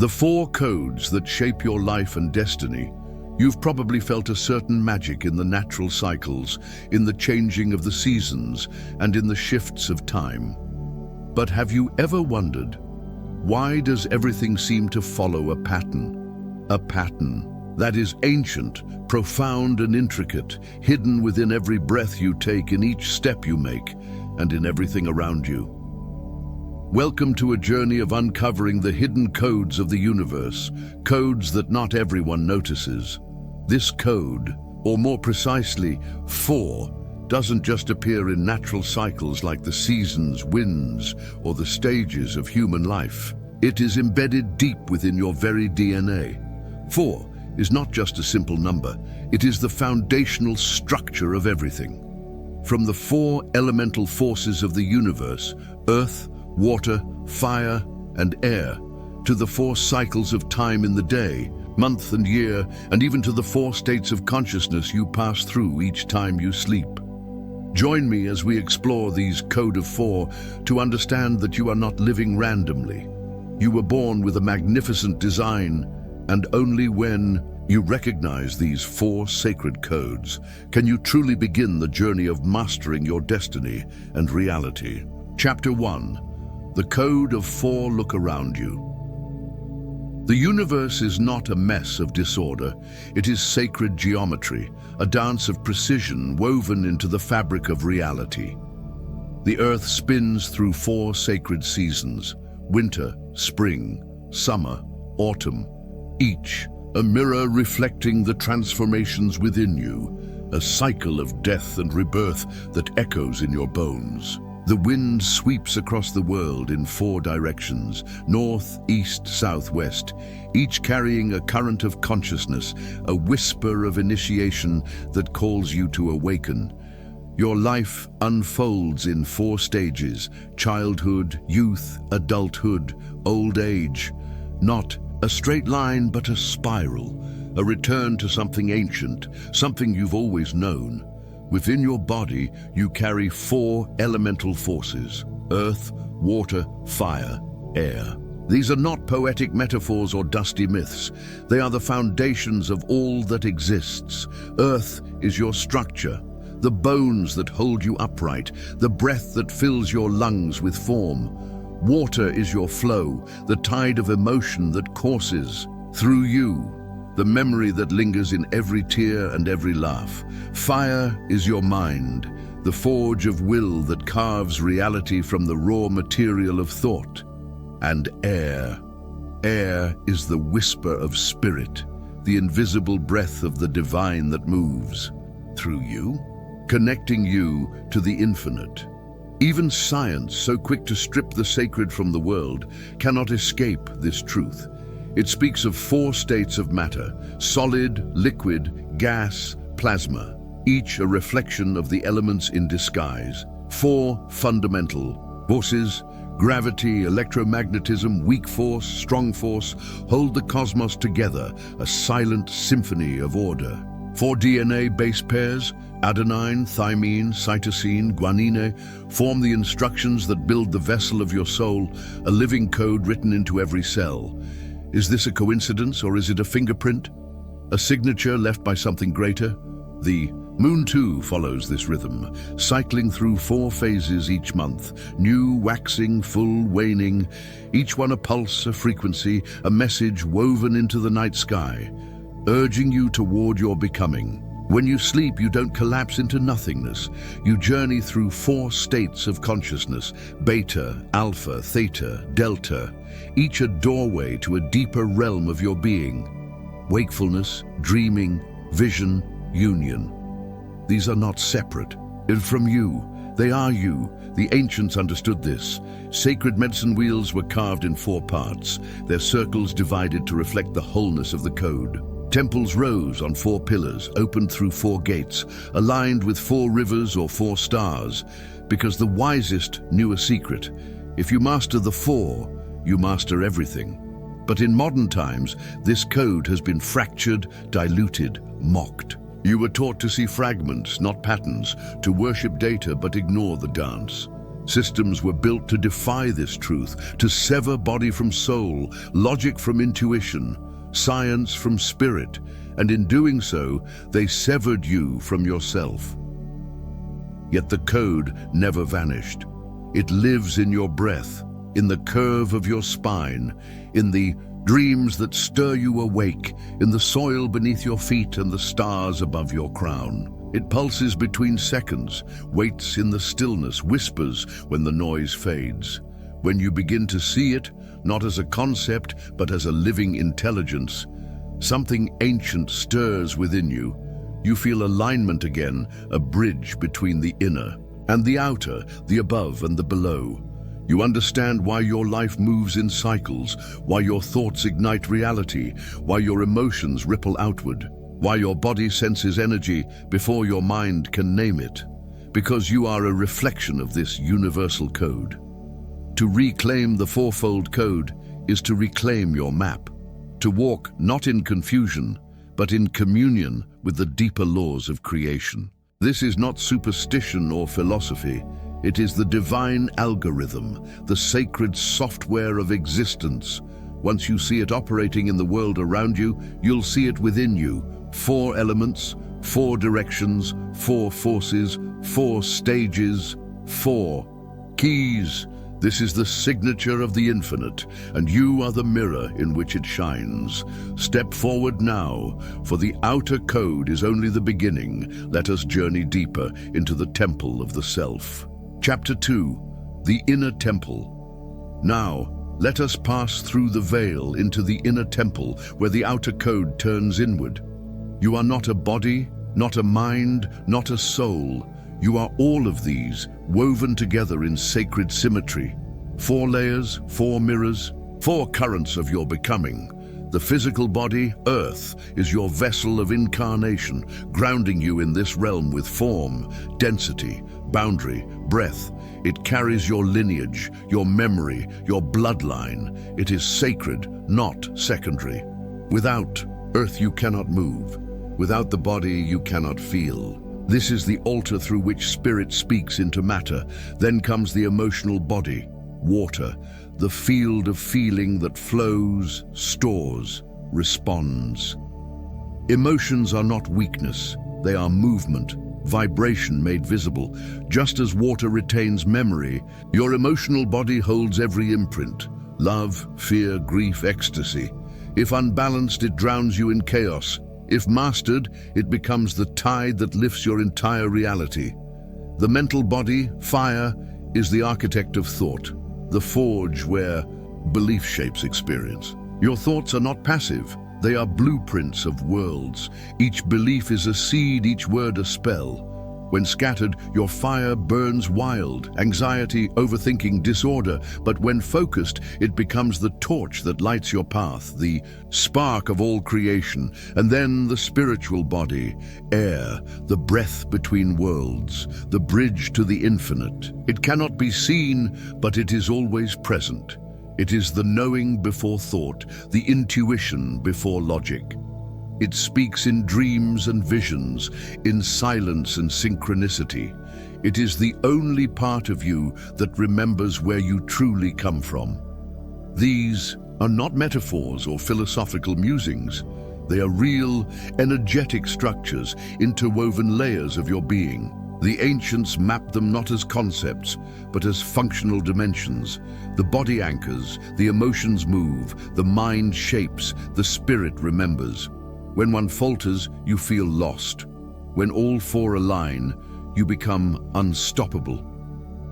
The four codes that shape your life and destiny. You've probably felt a certain magic in the natural cycles, in the changing of the seasons, and in the shifts of time. But have you ever wondered, why does everything seem to follow a pattern? A pattern that is ancient, profound and intricate, hidden within every breath you take, in each step you make, and in everything around you. Welcome to a journey of uncovering the hidden codes of the universe, codes that not everyone notices. This code, or more precisely, 4, doesn't just appear in natural cycles like the seasons, winds, or the stages of human life. It is embedded deep within your very DNA. 4 is not just a simple number, it is the foundational structure of everything. From the 4 elemental forces of the universe, earth, water, fire, and air, to the 4 cycles of time in the day, month and year, and even to the 4 states of consciousness you pass through each time you sleep. Join me as we explore these code of 4 to understand that you are not living randomly. You were born with a magnificent design, and only when you recognize these 4 sacred codes can you truly begin the journey of mastering your destiny and reality. Chapter 1. The Code of 4. Look around you. The universe is not a mess of disorder. It is sacred geometry, a dance of precision woven into the fabric of reality. The earth spins through 4 sacred seasons: winter, spring, summer, autumn, each a mirror reflecting the transformations within you, a cycle of death and rebirth that echoes in your bones. The wind sweeps across the world in 4 directions: north, east, south, west, each carrying a current of consciousness, a whisper of initiation that calls you to awaken. Your life unfolds in 4 stages: childhood, youth, adulthood, old age. Not a straight line, but a spiral, a return to something ancient, something you've always known. Within your body, you carry 4 elemental forces: earth, water, fire, air. These are not poetic metaphors or dusty myths. They are the foundations of all that exists. Earth is your structure, the bones that hold you upright, the breath that fills your lungs with form. Water is your flow, the tide of emotion that courses through you, the memory that lingers in every tear and every laugh. Fire is your mind, the forge of will that carves reality from the raw material of thought. And air. Air is the whisper of spirit, the invisible breath of the divine that moves through you, connecting you to the infinite. Even science, so quick to strip the sacred from the world, cannot escape this truth. It speaks of 4 states of matter: solid, liquid, gas, plasma, each a reflection of the elements in disguise. 4 fundamental forces: gravity, electromagnetism, weak force, strong force, hold the cosmos together, a silent symphony of order. 4 DNA base pairs: adenine, thymine, cytosine, guanine, form the instructions that build the vessel of your soul, a living code written into every cell. Is this a coincidence, or is it a fingerprint? A signature left by something greater? The moon too follows this rhythm, cycling through 4 phases each month, new, waxing, full, waning, each one a pulse, a frequency, a message woven into the night sky, urging you toward your becoming. When you sleep, you don't collapse into nothingness. You journey through 4 states of consciousness: beta, alpha, theta, delta, each a doorway to a deeper realm of your being. Wakefulness, dreaming, vision, union. These are not separate. From you, they are you. The ancients understood this. Sacred medicine wheels were carved in 4 parts, their circles divided to reflect the wholeness of the code. Temples rose on 4 pillars, opened through 4 gates, aligned with 4 rivers or 4 stars, because the wisest knew a secret. If you master the 4, you master everything. But in modern times, this code has been fractured, diluted, mocked. You were taught to see fragments, not patterns, to worship data but ignore the dance. Systems were built to defy this truth, to sever body from soul, logic from intuition, science from spirit, and in doing so, they severed you from yourself. Yet the code never vanished. It lives in your breath, in the curve of your spine, in the dreams that stir you awake, in the soil beneath your feet and the stars above your crown. It pulses between seconds, waits in the stillness, whispers when the noise fades. When you begin to see it, not as a concept, but as a living intelligence, something ancient stirs within you. You feel alignment again, a bridge between the inner and the outer, the above and the below. You understand why your life moves in cycles, why your thoughts ignite reality, why your emotions ripple outward, why your body senses energy before your mind can name it. Because you are a reflection of this universal code. To reclaim the fourfold code is to reclaim your map, to walk not in confusion, but in communion with the deeper laws of creation. This is not superstition or philosophy. It is the divine algorithm, the sacred software of existence. Once you see it operating in the world around you, you'll see it within you. 4 elements, 4 directions, 4 forces, 4 stages, 4 keys. This is the signature of the infinite, and you are the mirror in which it shines. Step forward now, for the outer code is only the beginning. Let us journey deeper into the temple of the self. Chapter 2, the inner temple. Now, let us pass through the veil into the inner temple where the outer code turns inward. You are not a body, not a mind, not a soul. You are all of these, woven together in sacred symmetry. 4 layers, 4 mirrors, 4 currents of your becoming. The physical body, Earth, is your vessel of incarnation, grounding you in this realm with form, density, boundary, breath. It carries your lineage, your memory, your bloodline. It is sacred, not secondary. Without Earth, you cannot move. Without the body, you cannot feel. This is the altar through which spirit speaks into matter. Then comes the emotional body, water, the field of feeling that flows, stores, responds. Emotions are not weakness. They are movement, vibration made visible. Just as water retains memory, your emotional body holds every imprint: love, fear, grief, ecstasy. If unbalanced, it drowns you in chaos. If mastered, it becomes the tide that lifts your entire reality. The mental body, fire, is the architect of thought, the forge where belief shapes experience. Your thoughts are not passive. They are blueprints of worlds. Each belief is a seed, each word a spell. When scattered, your fire burns wild, anxiety, overthinking, disorder. But when focused, it becomes the torch that lights your path, the spark of all creation. And then the spiritual body, air, the breath between worlds, the bridge to the infinite. It cannot be seen, but it is always present. It is the knowing before thought, the intuition before logic. It speaks in dreams and visions, in silence and synchronicity. It is the only part of you that remembers where you truly come from. These are not metaphors or philosophical musings. They are real, energetic structures, interwoven layers of your being. The ancients mapped them not as concepts, but as functional dimensions. The body anchors, the emotions move, the mind shapes, the spirit remembers. When one falters, you feel lost. When all 4 align, you become unstoppable.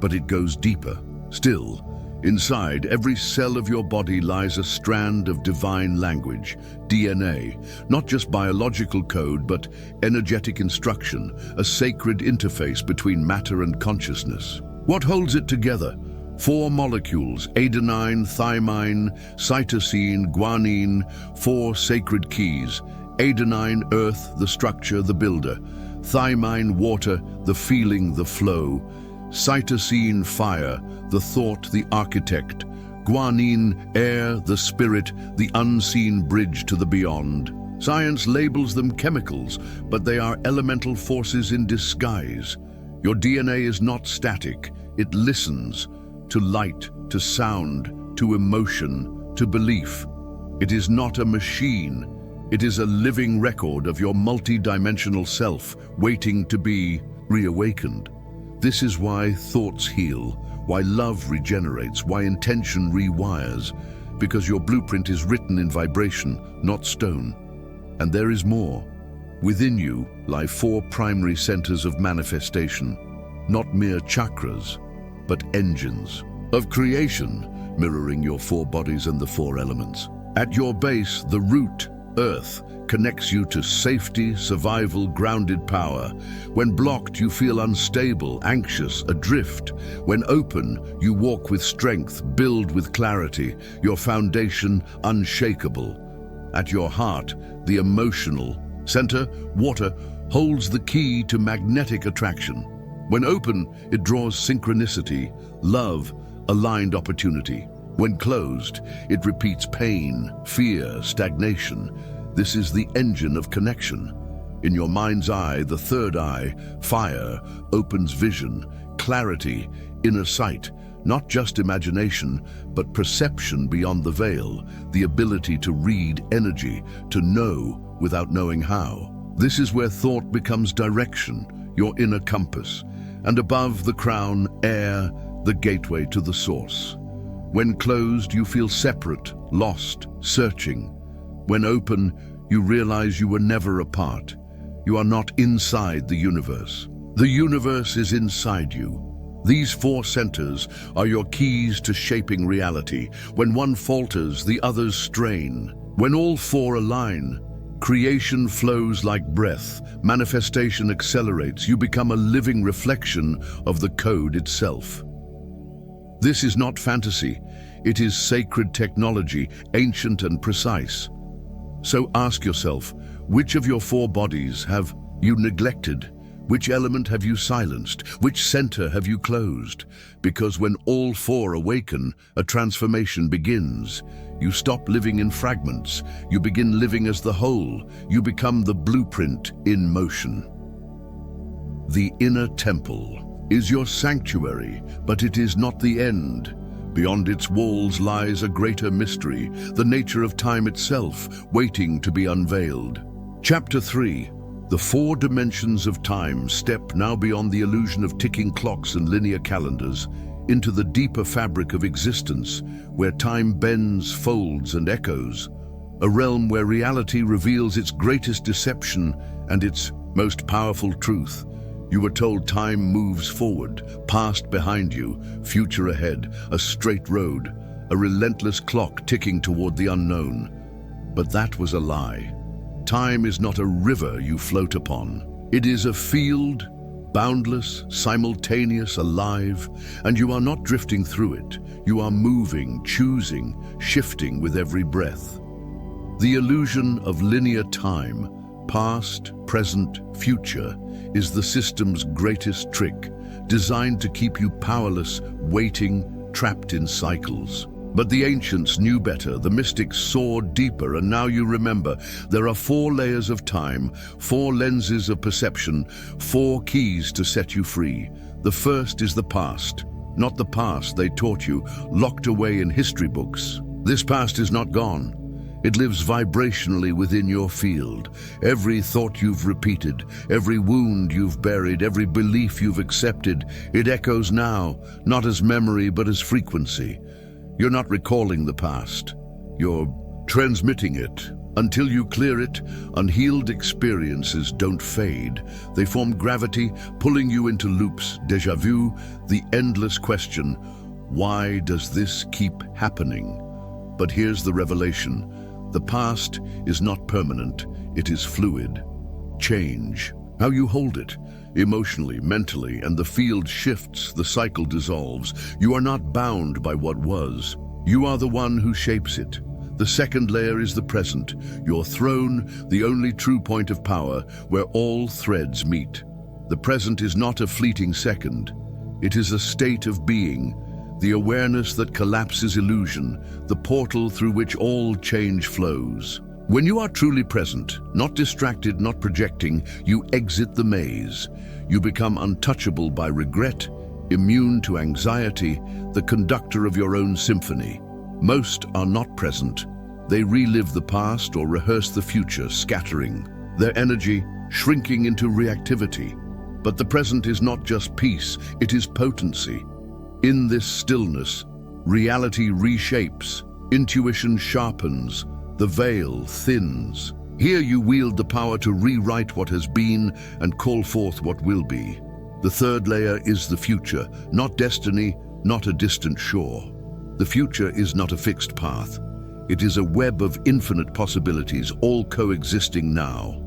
But it goes deeper. Still, inside every cell of your body lies a strand of divine language, DNA, not just biological code, but energetic instruction, a sacred interface between matter and consciousness. What holds it together? 4 molecules: adenine, thymine, cytosine, guanine, 4 sacred keys. Adenine, earth, the structure, the builder. Thymine, water, the feeling, the flow. Cytosine, fire, the thought, the architect. Guanine, air, the spirit, the unseen bridge to the beyond. Science labels them chemicals, but they are elemental forces in disguise. Your DNA is not static. It listens to light, to sound, to emotion, to belief. It is not a machine. It is a living record of your multi-dimensional self waiting to be reawakened. This is why thoughts heal, why love regenerates, why intention rewires, because your blueprint is written in vibration, not stone. And there is more. Within you lie 4 primary centers of manifestation, not mere chakras, but engines of creation, mirroring your 4 bodies and the 4 elements. At your base, the root, Earth, connects you to safety, survival, grounded power. When blocked, you feel unstable, anxious, adrift. When open, you walk with strength, build with clarity, your foundation unshakable. At your heart, the emotional center, water, holds the key to magnetic attraction. When open, it draws synchronicity, love, aligned opportunity. When closed, it repeats pain, fear, stagnation. This is the engine of connection. In your mind's eye, the third eye, fire, opens vision, clarity, inner sight, not just imagination, but perception beyond the veil, the ability to read energy, to know without knowing how. This is where thought becomes direction, your inner compass, and above the crown, air, the gateway to the source. When closed, you feel separate, lost, searching. When open, you realize you were never apart. You are not inside the universe. The universe is inside you. These 4 centers are your keys to shaping reality. When one falters, the others strain. When all 4 align, creation flows like breath. Manifestation accelerates. You become a living reflection of the code itself. This is not fantasy. It is sacred technology, ancient and precise. So ask yourself, which of your 4 bodies have you neglected? Which element have you silenced? Which center have you closed? Because when all 4 awaken, a transformation begins. You stop living in fragments. You begin living as the whole. You become the blueprint in motion. The inner temple is your sanctuary, but it is not the end. Beyond its walls lies a greater mystery, the nature of time itself, waiting to be unveiled. Chapter 3. The 4 dimensions of time step now beyond the illusion of ticking clocks and linear calendars into the deeper fabric of existence, where time bends, folds, and echoes. A realm where reality reveals its greatest deception and its most powerful truth. You were told time moves forward, past behind you, future ahead, a straight road, a relentless clock ticking toward the unknown. But that was a lie. Time is not a river you float upon. It is a field, boundless, simultaneous, alive, and you are not drifting through it. You are moving, choosing, shifting with every breath. The illusion of linear time, past, present, future, is the system's greatest trick, designed to keep you powerless, waiting, trapped in cycles. But the ancients knew better. The mystics soared deeper, and now you remember. There are 4 layers of time, 4 lenses of perception, 4 keys to set you free. The first is the past, not the past they taught you, locked away in history books. This past is not gone. It lives vibrationally within your field. Every thought you've repeated, every wound you've buried, every belief you've accepted, it echoes now, not as memory but as frequency. You're not recalling the past. You're transmitting it. Until you clear it, unhealed experiences don't fade. They form gravity, pulling you into loops, déjà vu, the endless question, why does this keep happening? But here's the revelation. The past is not permanent, it is fluid. Change, how you hold it, emotionally, mentally, and the field shifts, the cycle dissolves. You are not bound by what was. You are the one who shapes it. The second layer is the present, your throne, the only true point of power, where all threads meet. The present is not a fleeting second. It is a state of being, the awareness that collapses illusion, the portal through which all change flows. When you are truly present, not distracted, not projecting, you exit the maze. You become untouchable by regret, immune to anxiety, the conductor of your own symphony. Most are not present. They relive the past or rehearse the future, scattering their energy, shrinking into reactivity. But the present is not just peace, it is potency. In this stillness, reality reshapes, intuition sharpens, the veil thins. Here you wield the power to rewrite what has been and call forth what will be. The third layer is the future, not destiny, not a distant shore. The future is not a fixed path. It is a web of infinite possibilities, all coexisting now.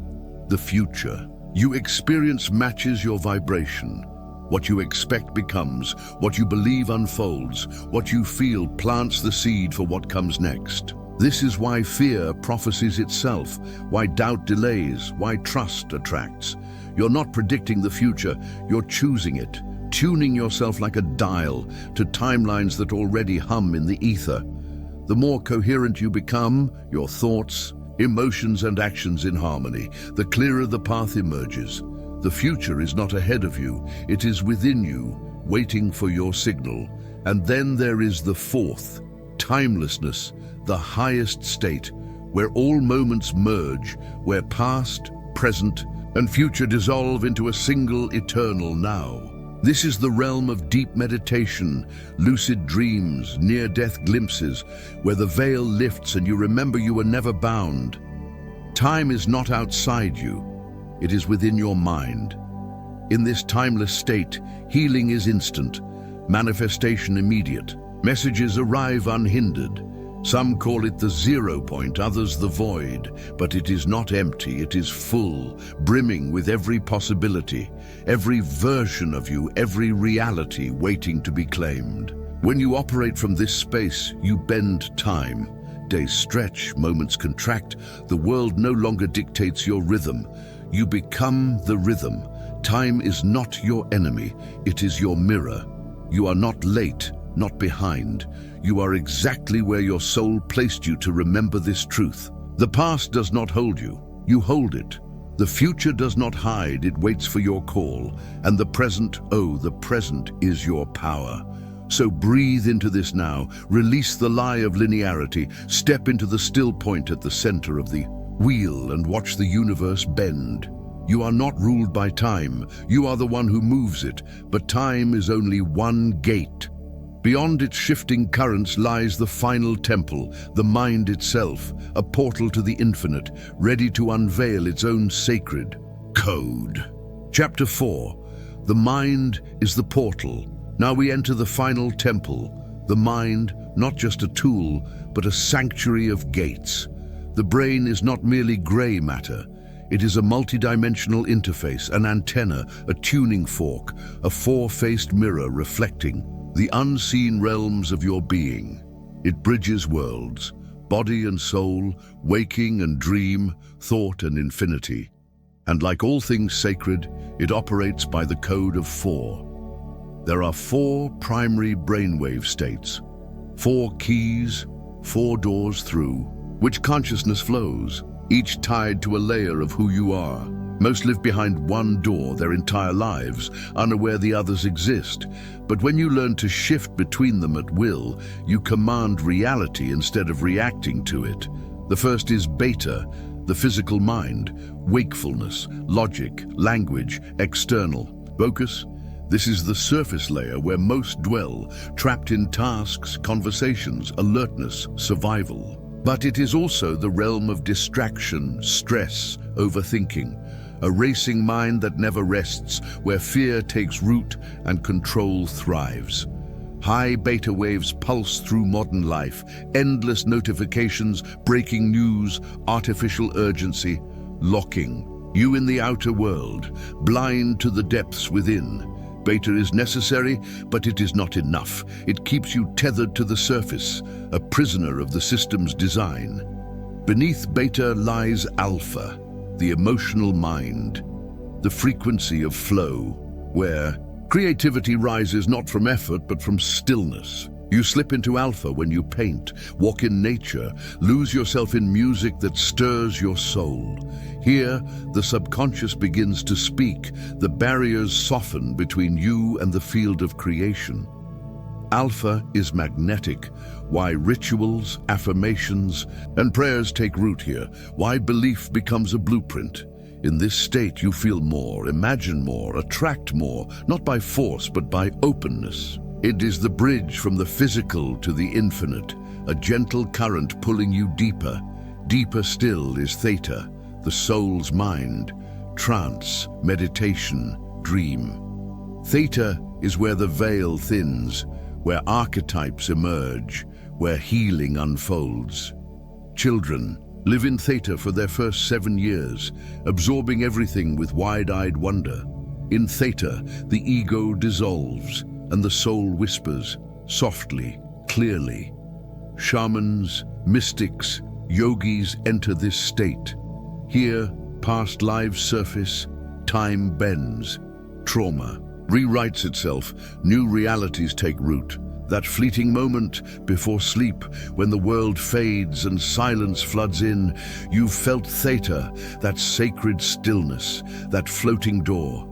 The future. You experience matches your vibration. What you expect becomes, what you believe unfolds, what you feel plants the seed for what comes next. This is why fear prophesies itself, why doubt delays, why trust attracts. You're not predicting the future, you're choosing it, tuning yourself like a dial to timelines that already hum in the ether. The more coherent you become, your thoughts, emotions and actions in harmony, the clearer the path emerges. The future is not ahead of you, it is within you, waiting for your signal. And then there is the fourth, timelessness, the highest state, where all moments merge, where past, present, and future dissolve into a single eternal now. This is the realm of deep meditation, lucid dreams, near-death glimpses, where the veil lifts and you remember you were never bound. Time is not outside you, it is within your mind. In this timeless state, healing is instant, manifestation immediate. Messages arrive unhindered. Some call it the 0 point, others the void, but it is not empty, it is full, brimming with every possibility, every version of you, every reality waiting to be claimed. When you operate from this space, you bend time. Days stretch, moments contract, the world no longer dictates your rhythm. You become the rhythm. Time is not your enemy, it is your mirror. You are not late, not behind. You are exactly where your soul placed you to remember this truth. The past does not hold you, you hold it. The future does not hide, it waits for your call. And the present, oh, the present is your power. So breathe into this now, release the lie of linearity, step into the still point at the center of the wheel and watch the universe bend. You are not ruled by time, you are the one who moves it, but time is only one gate. Beyond its shifting currents lies the final temple, the mind itself, a portal to the infinite, ready to unveil its own sacred code. Chapter 4. The mind is the portal. Now we enter the final temple. The mind, not just a tool, but a sanctuary of gates. The brain is not merely gray matter. It is a multidimensional interface, an antenna, a tuning fork, a four-faced mirror reflecting the unseen realms of your being. It bridges worlds, body and soul, waking and dream, thought and infinity. And like all things sacred, it operates by the code of 4. There are 4 primary brainwave states, 4 keys, 4 doors through which consciousness flows, each tied to a layer of who you are. Most live behind one door their entire lives, unaware the others exist. But when you learn to shift between them at will, you command reality instead of reacting to it. The first is beta, the physical mind, wakefulness, logic, language, external. Focus, this is the surface layer where most dwell, trapped in tasks, conversations, alertness, survival. But it is also the realm of distraction, stress, overthinking. A racing mind that never rests, where fear takes root and control thrives. High beta waves pulse through modern life, endless notifications, breaking news, artificial urgency, locking you in the outer world, blind to the depths within. Beta is necessary, but it is not enough. It keeps you tethered to the surface, a prisoner of the system's design. Beneath beta lies alpha, the emotional mind, the frequency of flow, where creativity rises not from effort but from stillness. You slip into Alpha when you paint, walk in nature, lose yourself in music that stirs your soul. Here, the subconscious begins to speak. The barriers soften between you and the field of creation. Alpha is magnetic. Why rituals, affirmations, and prayers take root here. Why belief becomes a blueprint. In this state, you feel more, imagine more, attract more, not by force, but by openness. It is the bridge from the physical to the infinite, a gentle current pulling you deeper. Deeper still is Theta, the soul's mind, trance, meditation, dream. Theta is where the veil thins, where archetypes emerge, where healing unfolds. Children live in Theta for their first 7 years, absorbing everything with wide-eyed wonder. In Theta, the ego dissolves, and the soul whispers, softly, clearly. Shamans, mystics, yogis enter this state. Here, past lives surface, time bends, trauma rewrites itself, new realities take root. That fleeting moment before sleep, when the world fades and silence floods in, you've felt Theta, that sacred stillness, that floating door.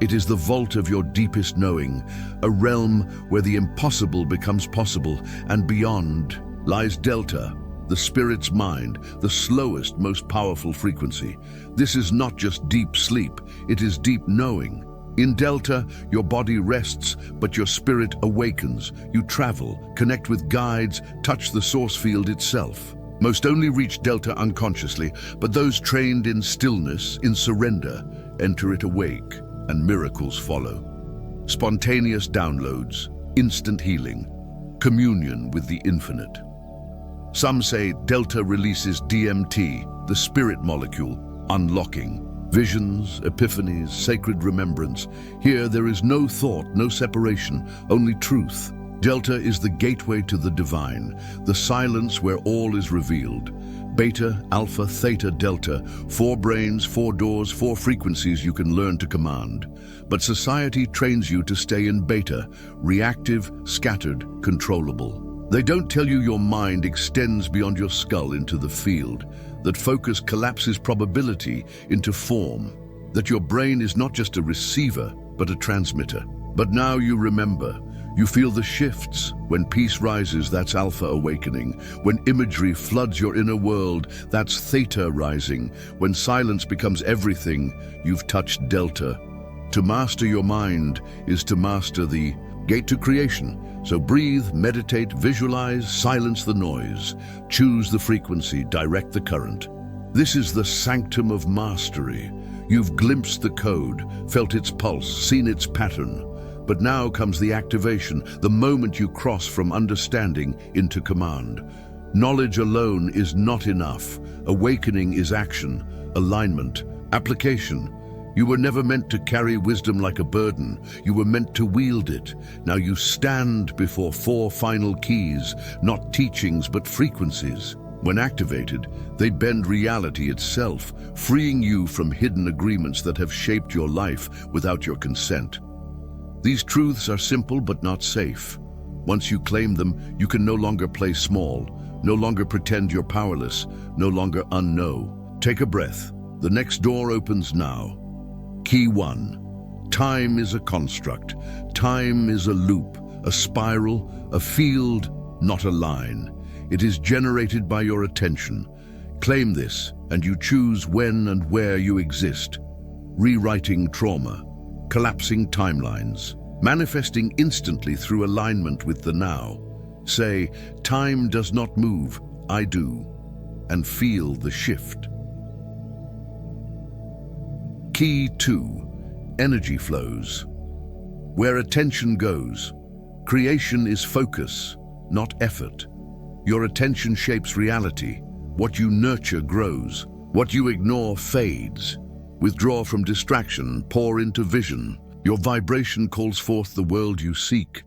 It is the vault of your deepest knowing, a realm where the impossible becomes possible, and beyond lies Delta, the spirit's mind, the slowest, most powerful frequency. This is not just deep sleep, it is deep knowing. In Delta, your body rests, but your spirit awakens. You travel, connect with guides, touch the source field itself. Most only reach Delta unconsciously, but those trained in stillness, in surrender, enter it awake, and miracles follow. Spontaneous downloads, instant healing, communion with the infinite. Some say Delta releases DMT, the spirit molecule, unlocking. Visions, epiphanies, sacred remembrance. Here there is no thought, no separation, only truth. Delta is the gateway to the divine, the silence where all is revealed. Beta, Alpha, Theta, Delta, 4 brains, 4 doors, 4 frequencies you can learn to command. But society trains you to stay in Beta, reactive, scattered, controllable. They don't tell you your mind extends beyond your skull into the field, that focus collapses probability into form, that your brain is not just a receiver, but a transmitter. But now you remember, you feel the shifts. When peace rises, that's Alpha awakening. When imagery floods your inner world, that's Theta rising. When silence becomes everything, you've touched Delta. To master your mind is to master the gate to creation. So breathe, meditate, visualize, silence the noise. Choose the frequency, direct the current. This is the sanctum of mastery. You've glimpsed the code, felt its pulse, seen its pattern. But now comes the activation, the moment you cross from understanding into command. Knowledge alone is not enough. Awakening is action, alignment, application. You were never meant to carry wisdom like a burden. You were meant to wield it. Now you stand before 4 final keys, not teachings but frequencies. When activated, they bend reality itself, freeing you from hidden agreements that have shaped your life without your consent. These truths are simple but not safe. Once you claim them, you can no longer play small, no longer pretend you're powerless, no longer unknow. Take a breath. The next door opens now. Key 1. Time is a construct. Time is a loop, a spiral, a field, not a line. It is generated by your attention. Claim this, and you choose when and where you exist. Rewriting trauma, collapsing timelines, manifesting instantly through alignment with the now. Say, time does not move, I do, and feel the shift. Key 2. Energy flows. Where attention goes, creation is focus, not effort. Your attention shapes reality. What you nurture grows. What you ignore fades. Withdraw from distraction, pour into vision. Your vibration calls forth the world you seek.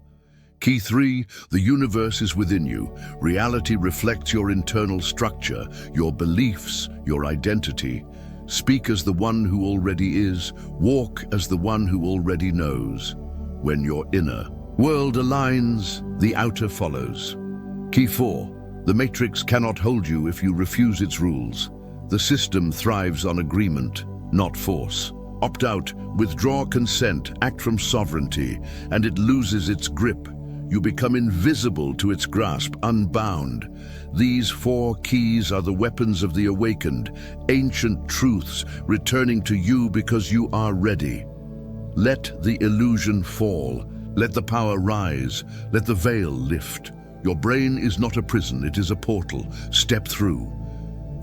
Key 3. The universe is within you. Reality reflects your internal structure, your beliefs, your identity. Speak as the one who already is. Walk as the one who already knows. When you're inner, World aligns, the outer follows. Key 4. The Matrix cannot hold you if you refuse its rules. The system thrives on agreement, not force. Opt out, withdraw consent, act from sovereignty, and it loses its grip. You become invisible to its grasp, unbound. These 4 keys are the weapons of the awakened, ancient truths returning to you because you are ready. Let the illusion fall. Let the power rise. Let the veil lift. Your brain is not a prison, it is a portal. Step through.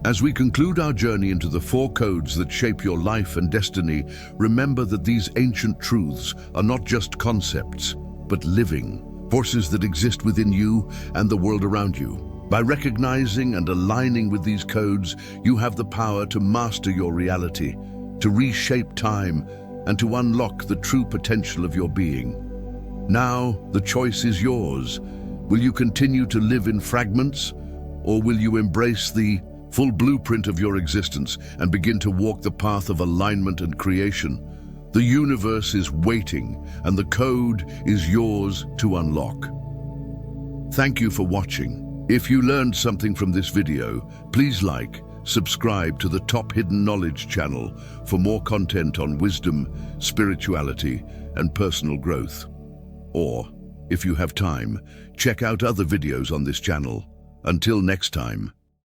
As we conclude our journey into the 4 codes that shape your life and destiny, remember that these ancient truths are not just concepts, but living forces that exist within you and the world around you. By recognizing and aligning with these codes, you have the power to master your reality, to reshape time, and to unlock the true potential of your being. Now, the choice is yours. Will you continue to live in fragments, or will you embrace the full blueprint of your existence and begin to walk the path of alignment and creation? The universe is waiting, and the code is yours to unlock. Thank you for watching. If you learned something from this video, please subscribe to the Top Hidden Knowledge channel for more content on wisdom, spirituality, and personal growth. Or, if you have time, check out other videos on this channel. Until next time.